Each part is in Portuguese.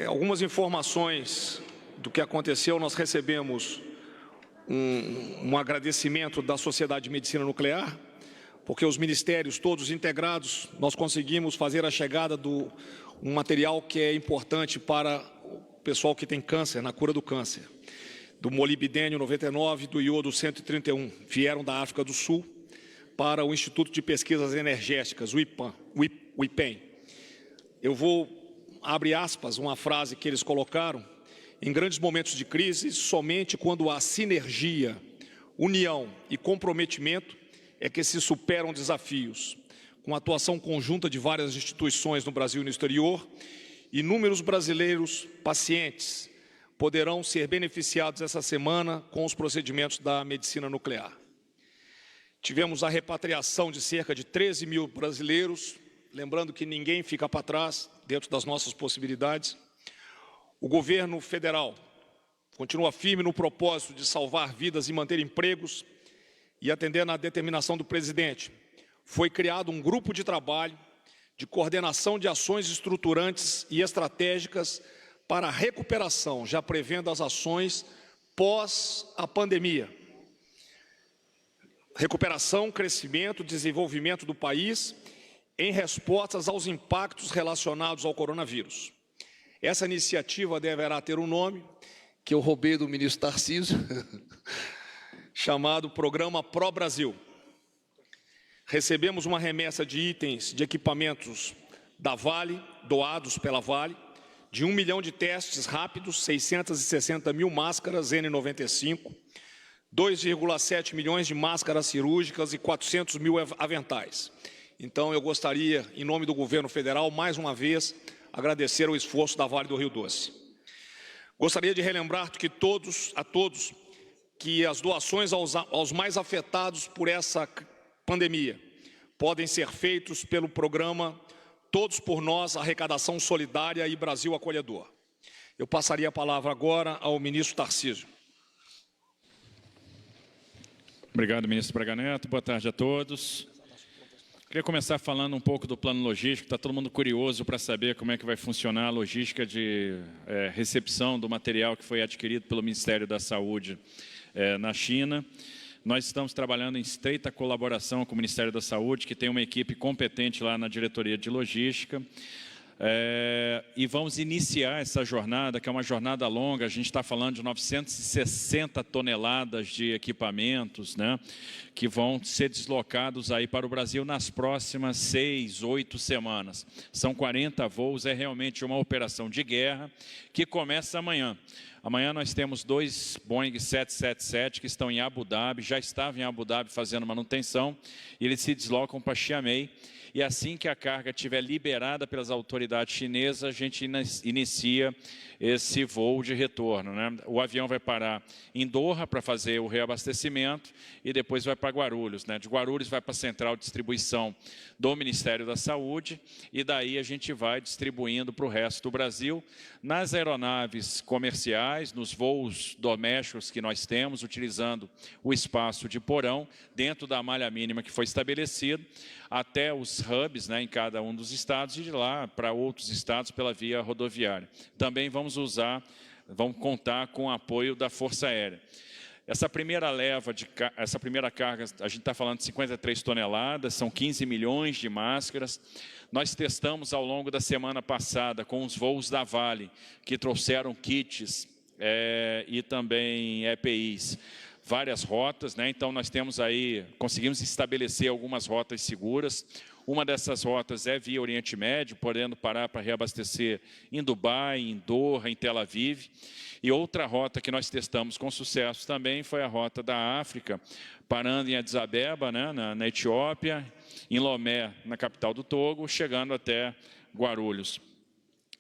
Algumas informações do que aconteceu. Nós recebemos um agradecimento da Sociedade de Medicina Nuclear, porque os ministérios todos integrados, nós conseguimos fazer a chegada um material que é importante para o pessoal que tem câncer, na cura do câncer. Do molibdênio 99 e do iodo 131, vieram da África do Sul para o Instituto de Pesquisas Energéticas, o IPEM. Eu vou, abre aspas, uma frase que eles colocaram: em grandes momentos de crise, somente quando há sinergia, união e comprometimento é que se superam desafios. Com a atuação conjunta de várias instituições no Brasil e no exterior, inúmeros brasileiros pacientes poderão ser beneficiados essa semana com os procedimentos da medicina nuclear. Tivemos a repatriação de cerca de 13 mil brasileiros, lembrando que ninguém fica para trás dentro das nossas possibilidades. O governo federal continua firme no propósito de salvar vidas e manter empregos, e atendendo à determinação do presidente, foi criado um grupo de trabalho de coordenação de ações estruturantes e estratégicas para a recuperação, já prevendo as ações pós a pandemia. Recuperação, crescimento, desenvolvimento do país em respostas aos impactos relacionados ao coronavírus. Essa iniciativa deverá ter um nome que eu roubei do ministro Tarcísio, chamado Programa Pro Brasil. Recebemos uma remessa de itens de equipamentos da Vale, doados pela Vale, de 1 milhão de testes rápidos, 660 mil máscaras N95, 2,7 milhões de máscaras cirúrgicas e 400 mil aventais. Então, eu gostaria, em nome do governo federal, mais uma vez, agradecer o esforço da Vale do Rio Doce. Gostaria de relembrar a todos que as doações aos mais afetados por essa pandemia podem ser feitos pelo programa Todos por Nós, Arrecadação Solidária e Brasil Acolhedor. Eu passaria a palavra agora ao ministro Tarcísio. Obrigado, ministro Braga Neto. Boa tarde a todos. Queria começar falando um pouco do plano logístico. Está todo mundo curioso para saber como é que vai funcionar a logística de recepção do material que foi adquirido pelo Ministério da Saúde na China. Nós estamos trabalhando em estreita colaboração com o Ministério da Saúde, que tem uma equipe competente lá na diretoria de logística. E vamos iniciar essa jornada, que é uma jornada longa. A gente está falando de 960 toneladas de equipamentos, né, que vão ser deslocados aí para o Brasil nas próximas 6, 8 semanas. São 40 voos, é realmente uma operação de guerra que começa amanhã. Amanhã nós temos 2 Boeing 777 que estão em Abu Dhabi, já estavam em Abu Dhabi fazendo manutenção, e eles se deslocam para Xiamen. E assim que a carga estiver liberada pelas autoridades chinesas, a gente inicia esse voo de retorno, né? O avião vai parar em Doha para fazer o reabastecimento e depois vai para Guarulhos, né? De Guarulhos vai para a central de distribuição do Ministério da Saúde, e daí a gente vai distribuindo para o resto do Brasil, nas aeronaves comerciais, nos voos domésticos que nós temos, utilizando o espaço de porão, dentro da malha mínima que foi estabelecido, até os hubs, né, em cada um dos estados, e de lá para outros estados pela via rodoviária. Também vamos contar com o apoio da Força Aérea. Essa primeira carga, a gente está falando de 53 toneladas, são 15 milhões de máscaras. Nós testamos ao longo da semana passada com os voos da Vale, que trouxeram kits e também EPIs, várias rotas, né? Então nós temos aí, conseguimos estabelecer algumas rotas seguras. Uma dessas rotas é via Oriente Médio, podendo parar para reabastecer em Dubai, em Doha, em Tel Aviv. E outra rota que nós testamos com sucesso também foi a rota da África, parando em Addis Abeba, né, na Etiópia, em Lomé, na capital do Togo, chegando até Guarulhos.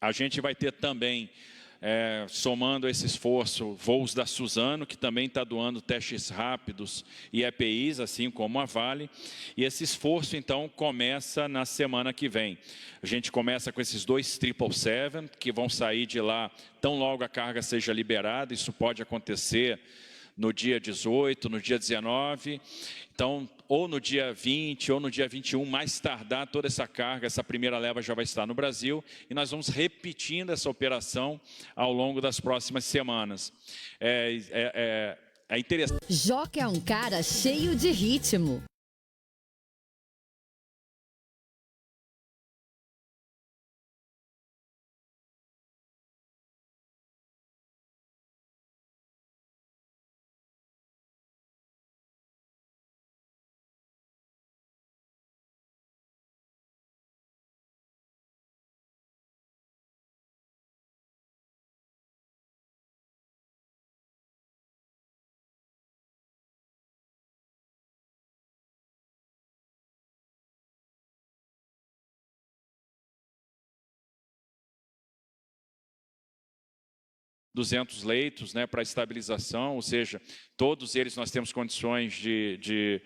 A gente vai ter também, somando esse esforço, voos da Suzano, que também está doando testes rápidos e EPIs, assim como a Vale. E esse esforço, então, começa na semana que vem. A gente começa com esses 2 777, que vão sair de lá tão logo a carga seja liberada. Isso pode acontecer no dia 18, no dia 19, então, ou no dia 20, ou no dia 21, mais tardar, toda essa carga, essa primeira leva já vai estar no Brasil, e nós vamos repetindo essa operação ao longo das próximas semanas. É interessante. Joca é um cara cheio de ritmo. ...200 leitos, né, para estabilização, ou seja, todos eles nós temos condições de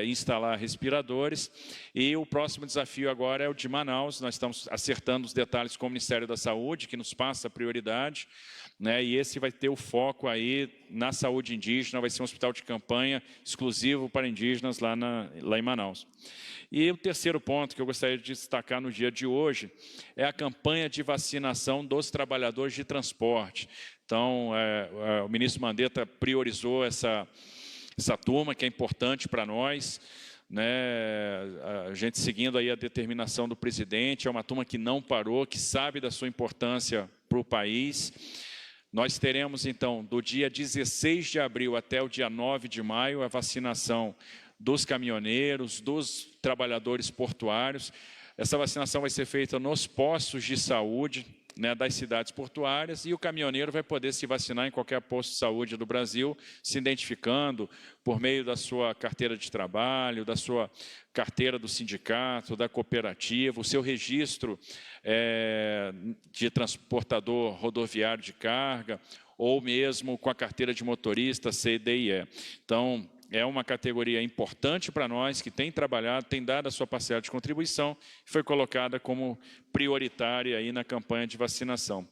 instalar respiradores. E o próximo desafio agora é o de Manaus. Nós estamos acertando os detalhes com o Ministério da Saúde, que nos passa a prioridade, né, e esse vai ter o foco aí na saúde indígena, vai ser um hospital de campanha exclusivo para indígenas lá em Manaus. E o terceiro ponto que eu gostaria de destacar no dia de hoje é a campanha de vacinação dos trabalhadores de transporte. Então, o ministro Mandetta priorizou essa turma, que é importante para nós, né? A gente seguindo aí a determinação do presidente, é uma turma que não parou, que sabe da sua importância para o país. Nós teremos, então, do dia 16 de abril até o dia 9 de maio, a vacinação dos caminhoneiros, dos trabalhadores portuários. Essa vacinação vai ser feita nos postos de saúde, né, das cidades portuárias, e o caminhoneiro vai poder se vacinar em qualquer posto de saúde do Brasil, se identificando por meio da sua carteira de trabalho, da sua carteira do sindicato, da cooperativa, o seu registro de transportador rodoviário de carga, ou mesmo com a carteira de motorista CDIE. Então, é uma categoria importante para nós, que tem trabalhado, tem dado a sua parcela de contribuição, e foi colocada como prioritária aí na campanha de vacinação.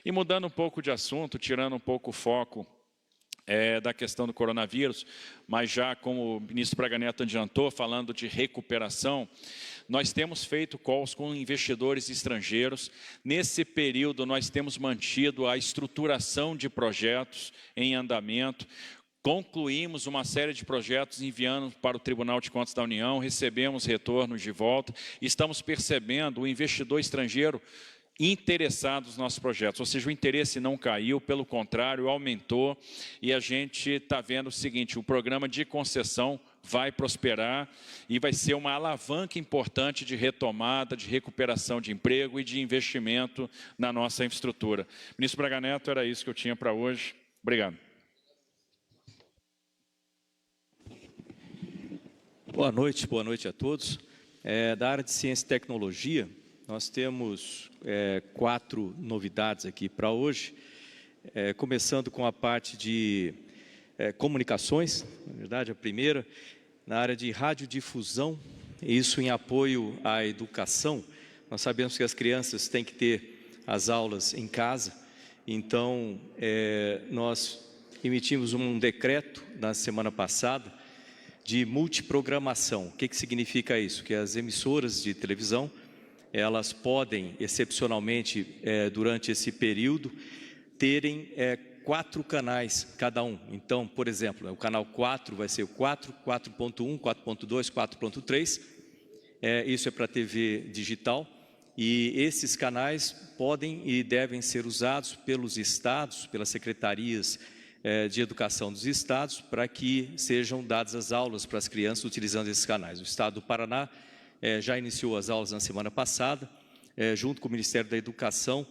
E mudando um pouco de assunto, tirando um pouco o foco da questão do coronavírus, mas já como o ministro Braga Neto adiantou, falando de recuperação, nós temos feito calls com investidores estrangeiros. Nesse período, nós temos mantido a estruturação de projetos em andamento. Concluímos uma série de projetos enviando para o Tribunal de Contas da União, recebemos retornos de volta, e estamos percebendo o investidor estrangeiro interessado nos nossos projetos, ou seja, o interesse não caiu, pelo contrário, aumentou, e a gente está vendo o seguinte: o programa de concessão vai prosperar e vai ser uma alavanca importante de retomada, de recuperação de emprego e de investimento na nossa infraestrutura. Ministro Braga Neto, era isso que eu tinha para hoje. Obrigado. Boa noite a todos. Da área de ciência e tecnologia, nós temos 4 novidades aqui para hoje, começando com a parte de comunicações. Na verdade, a primeira, na área de radiodifusão, isso em apoio à educação. Nós sabemos que as crianças têm que ter as aulas em casa, então nós emitimos um decreto na semana passada de multiprogramação. O que significa isso? Que as emissoras de televisão, elas podem, excepcionalmente, durante esse período, terem 4 canais cada um. Então, por exemplo, o canal 4 vai ser o 4, 4.1, 4.2, 4.3. Isso é para TV digital. E esses canais podem e devem ser usados pelos estados, pelas secretarias de educação dos estados, para que sejam dadas as aulas para as crianças utilizando esses canais. O estado do Paraná já iniciou as aulas na semana passada, junto com o Ministério da Educação,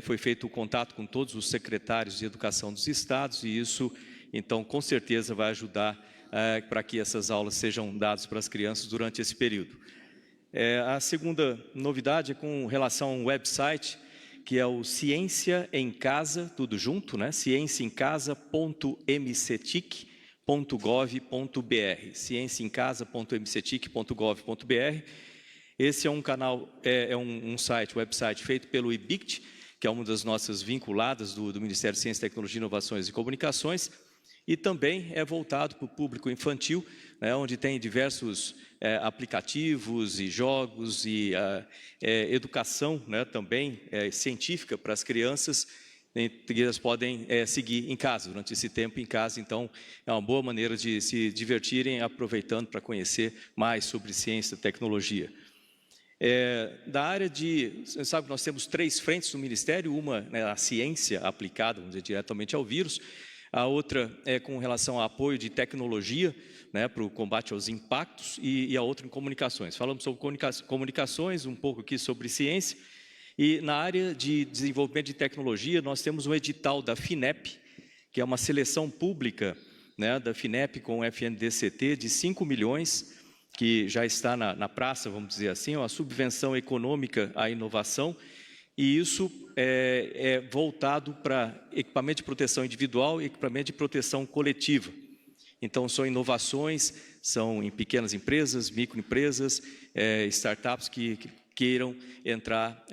foi feito o contato com todos os secretários de educação dos estados, e isso, então, com certeza vai ajudar para que essas aulas sejam dadas para as crianças durante esse período. A segunda novidade é com relação a um website, que é o Ciência em Casa, tudo junto, né? cienciaemcasA.mcetic.gov.br, cienciaemcasa.mcetic.gov.br. Esse é um canal, um website feito pelo IBICT, que é uma das nossas vinculadas do Ministério de Ciência, Tecnologia, Inovações e Comunicações, e também é voltado para o público infantil, né, onde tem diversos aplicativos e jogos e educação, né, também científica para as crianças, que elas podem seguir em casa, durante esse tempo em casa. Então, é uma boa maneira de se divertirem, aproveitando para conhecer mais sobre ciência e tecnologia. Da área de, você sabe que nós temos 3 frentes no Ministério, uma é a ciência aplicada, vamos dizer, diretamente ao vírus, a outra é com relação ao apoio de tecnologia, né, para o combate aos impactos, e a outra em comunicações. Falamos sobre comunicações, um pouco aqui sobre ciência, e na área de desenvolvimento de tecnologia, nós temos um edital da FINEP, que é uma seleção pública, né, da FINEP com o FNDCT de 5 milhões, que já está na praça, vamos dizer assim, uma subvenção econômica à inovação, e isso é voltado para equipamento de proteção individual e equipamento de proteção coletiva. Então, são inovações, são em pequenas empresas, microempresas, startups que queiram entrar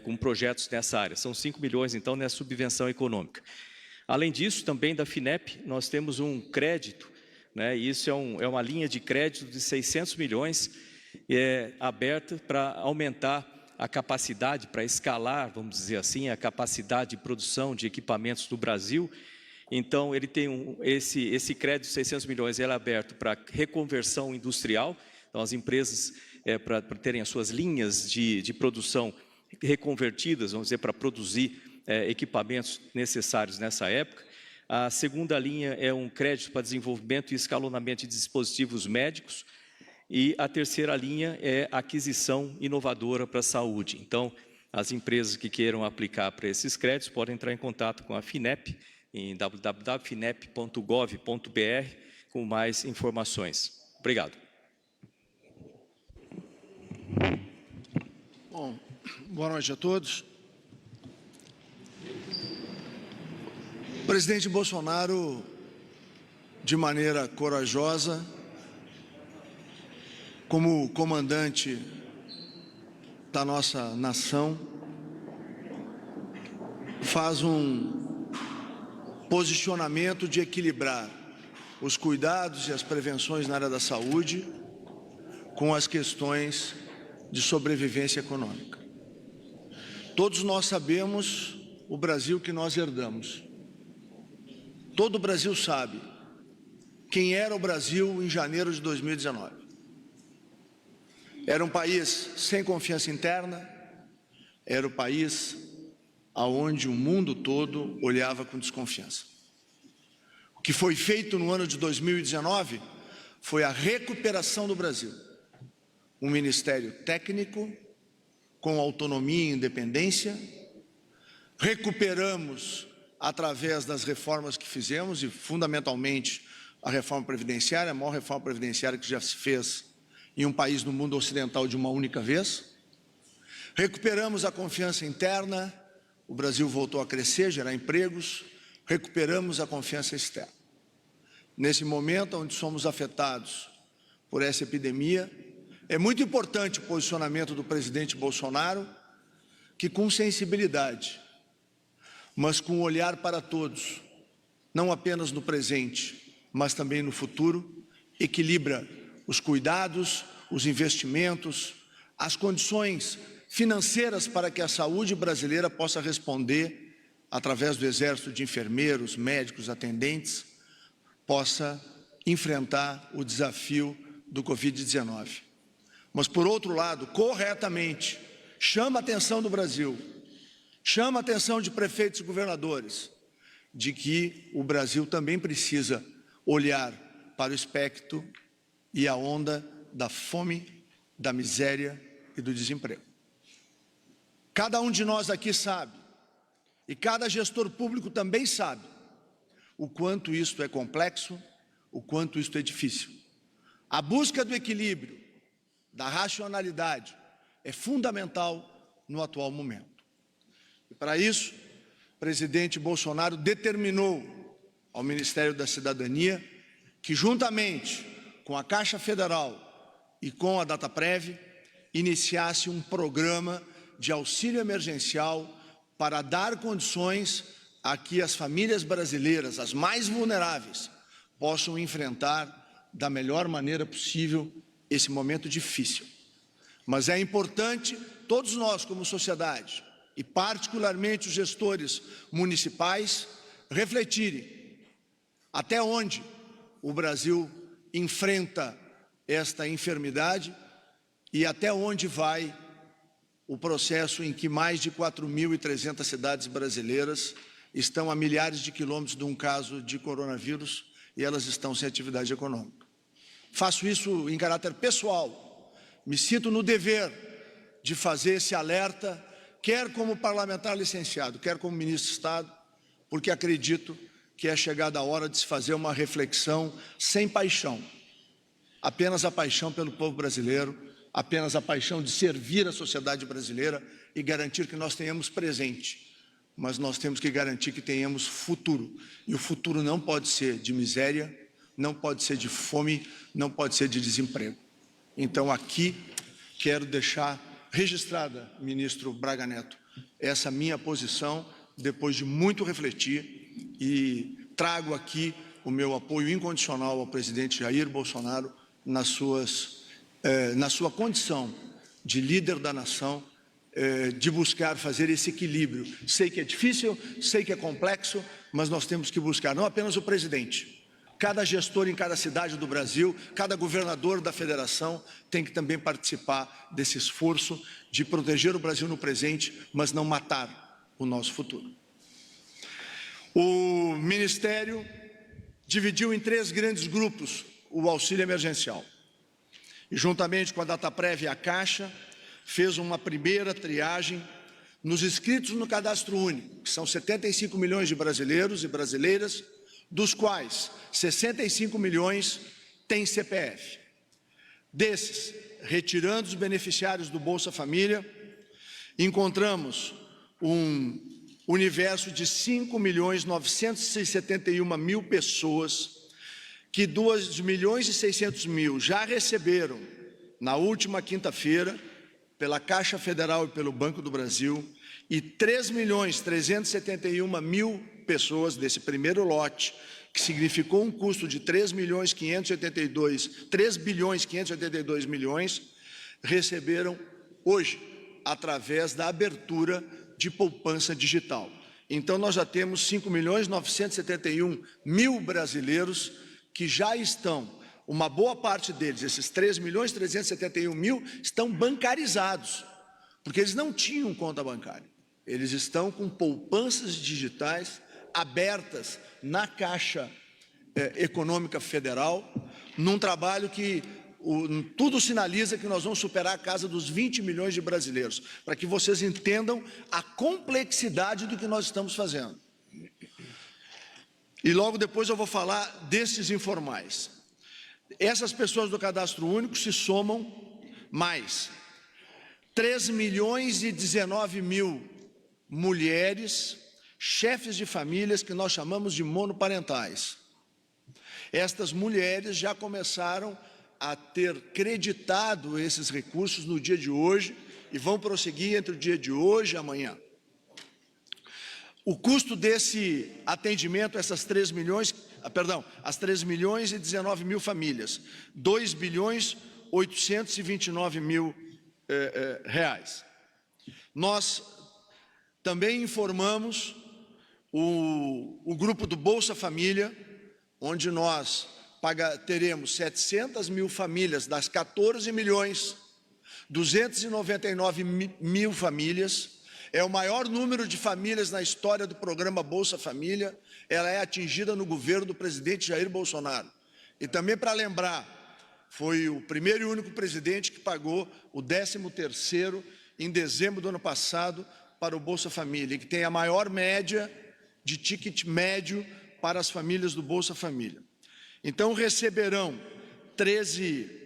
com projetos nessa área. São 5 milhões, então, nessa subvenção econômica. Além disso, também da FINEP, nós temos um crédito, né, e isso é uma linha de crédito de 600 milhões aberta para aumentar a capacidade, para escalar, vamos dizer assim, a capacidade de produção de equipamentos do Brasil. Então, ele tem esse crédito de 600 milhões, ele é aberto para reconversão industrial, então as empresas, para terem as suas linhas de produção reconvertidas, vamos dizer, para produzir equipamentos necessários nessa época. A segunda linha é um crédito para desenvolvimento e escalonamento de dispositivos médicos, e a terceira linha é aquisição inovadora para a saúde. Então, as empresas que queiram aplicar para esses créditos podem entrar em contato com a FINEP, em www.finep.gov.br, com mais informações. Obrigado. Bom, boa noite a todos. O presidente Bolsonaro, de maneira corajosa, como comandante da nossa nação, faz um posicionamento de equilibrar os cuidados e as prevenções na área da saúde com as questões de sobrevivência econômica. Todos nós sabemos o Brasil que nós herdamos. Todo o Brasil sabe quem era o Brasil em janeiro de 2019. Era um país sem confiança interna, era o país aonde o mundo todo olhava com desconfiança. O que foi feito no ano de 2019 foi a recuperação do Brasil. Um ministério técnico, com autonomia e independência. Recuperamos através das reformas que fizemos, e fundamentalmente a reforma previdenciária, a maior reforma previdenciária que já se fez em um país no mundo ocidental de uma única vez. Recuperamos a confiança interna, o Brasil voltou a crescer, gerar empregos. Recuperamos a confiança externa. Nesse momento onde somos afetados por essa epidemia, é muito importante o posicionamento do presidente Bolsonaro, que com sensibilidade, mas com um olhar para todos, não apenas no presente, mas também no futuro, equilibra os cuidados, os investimentos, as condições financeiras para que a saúde brasileira possa responder, através do exército de enfermeiros, médicos, atendentes, possa enfrentar o desafio do Covid-19. Mas, por outro lado, corretamente, chama a atenção do Brasil, chama a atenção de prefeitos e governadores, de que o Brasil também precisa olhar para o espectro e a onda da fome, da miséria e do desemprego. Cada um de nós aqui sabe, e cada gestor público também sabe, o quanto isto é complexo, o quanto isto é difícil. A busca do equilíbrio, da racionalidade, é fundamental no atual momento. E para isso, o presidente Bolsonaro determinou ao Ministério da Cidadania que, juntamente com a Caixa Federal e com a Dataprev, iniciasse um programa de auxílio emergencial para dar condições a que as famílias brasileiras, as mais vulneráveis, possam enfrentar da melhor maneira possível esse momento difícil. Mas é importante todos nós, como sociedade, e particularmente os gestores municipais, refletirem até onde o Brasil enfrenta esta enfermidade e até onde vai o processo em que mais de 4.300 cidades brasileiras estão a milhares de quilômetros de um caso de coronavírus e elas estão sem atividade econômica. Faço isso em caráter pessoal, me sinto no dever de fazer esse alerta, quer como parlamentar licenciado, quer como ministro de Estado, porque acredito que é chegada a hora de se fazer uma reflexão sem paixão, apenas a paixão pelo povo brasileiro, apenas a paixão de servir a sociedade brasileira e garantir que nós tenhamos presente, mas nós temos que garantir que tenhamos futuro, e o futuro não pode ser de miséria, não pode ser de fome, não pode ser de desemprego. Então aqui quero deixar registrada, ministro Braga Neto, essa minha posição, depois de muito refletir, e trago aqui o meu apoio incondicional ao presidente Jair Bolsonaro na sua condição de líder da nação, de buscar fazer esse equilíbrio. Sei que é difícil, sei que é complexo, mas nós temos que buscar, não apenas o presidente, cada gestor em cada cidade do Brasil, cada governador da federação tem que também participar desse esforço de proteger o Brasil no presente, mas não matar o nosso futuro. O Ministério dividiu em 3 grandes grupos o auxílio emergencial. E juntamente com a Dataprev e a Caixa, fez uma primeira triagem nos inscritos no Cadastro Único, que são 75 milhões de brasileiros e brasileiras, dos quais 65 milhões têm CPF. Desses, retirando os beneficiários do Bolsa Família, encontramos um universo de 5.971.000 pessoas, que 2.600.000 já receberam na última quinta-feira, pela Caixa Federal e pelo Banco do Brasil, e 3.371.000 pessoas desse primeiro lote, que significou um custo de 3.582 milhões, receberam hoje, através da abertura de poupança digital. Então, nós já temos 5.971.000 brasileiros que já estão, uma boa parte deles, esses 3.371.000, estão bancarizados, porque eles não tinham conta bancária. Eles estão com poupanças digitais abertas na Caixa Econômica Federal, num trabalho que tudo sinaliza que nós vamos superar a casa dos 20 milhões de brasileiros, para que vocês entendam a complexidade do que nós estamos fazendo. E logo depois eu vou falar desses informais. Essas pessoas do Cadastro Único se somam mais 3.019.000 mulheres, chefes de famílias que nós chamamos de monoparentais. Estas mulheres já começaram a ter creditado esses recursos no dia de hoje e vão prosseguir entre o dia de hoje e amanhã. O custo desse atendimento, essas 3.019.000 famílias, 2.829.000 reais. Nós também informamos o grupo do Bolsa Família, onde nós teremos 700.000 famílias das 14.299.000 famílias. É o maior número de famílias na história do programa Bolsa Família. Ela é atingida no governo do presidente Jair Bolsonaro. E também para lembrar, foi o primeiro e único presidente que pagou o 13º em dezembro do ano passado para o Bolsa Família, que tem a maior média de ticket médio para as famílias do Bolsa Família. Então receberão 13